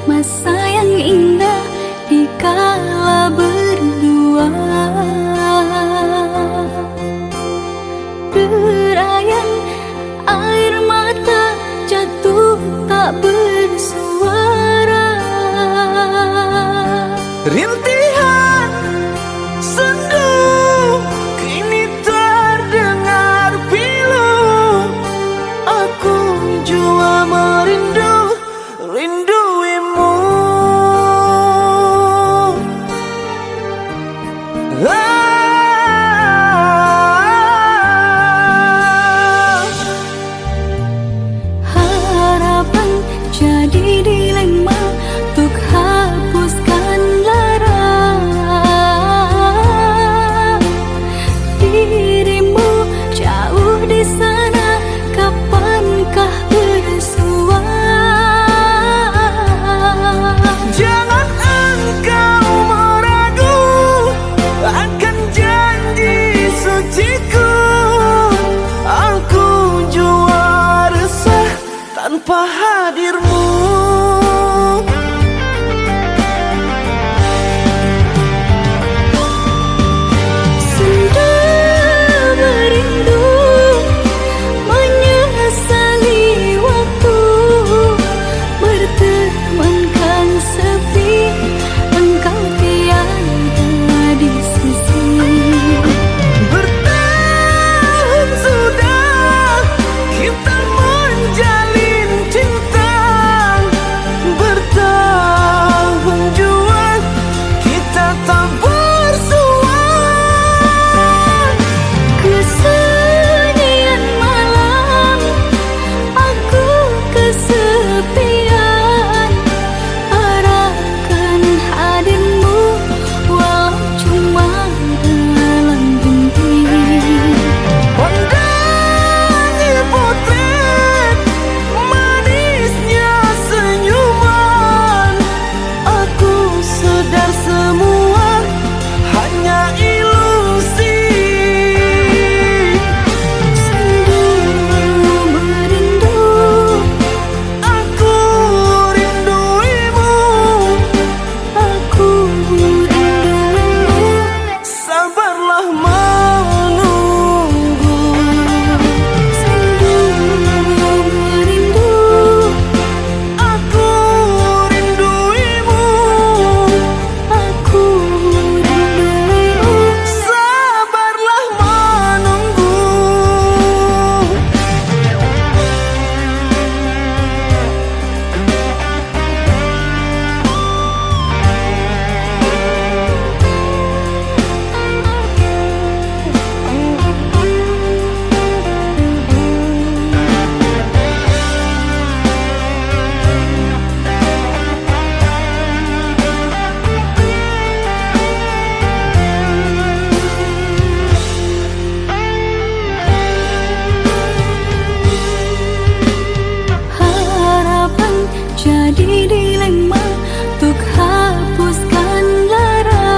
Masa yang indah di kala berdua, derayan air mata jatuh tak bersuara. Rintihan sendu kini terdengar pilu. Aku jua merindu, rinduimu. Harapan jadi dilema untuk hapuskan lara. Dirimu jauh di sana, kapankah bersua? Jangan engkau meragu akan janji suciku. Aku jua resah tanpa hadirmu. Sudah merindu, menyesali waktu, bertemankan sepi, engkau tiada di sisi. Bertahun sudah kita menjalin cinta, bertahun jua kita tak bersua. Kesunyian malam, aku kesepian, harapkan hadirmu walau cuma dalam mimpi. Pandangi potret manisnya senyuman. Aku sadar semua hanya ilusi. Sungguh merindu, Aku rinduimu. aku rinduimu. Sabarlah menunggu. Sungguh merindu, Aku rinduimu. aku rinduimu. Sabarlah menunggu. Harapan jadi dilema untuk hapuskan lara.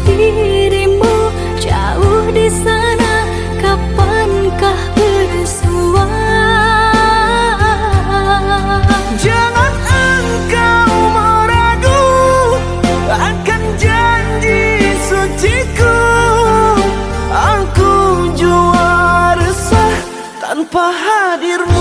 Dirimu jauh di sana, kapankah bersua? Jangan engkau meragu akan janji suciku. Aku jua resah tanpa hadirmu.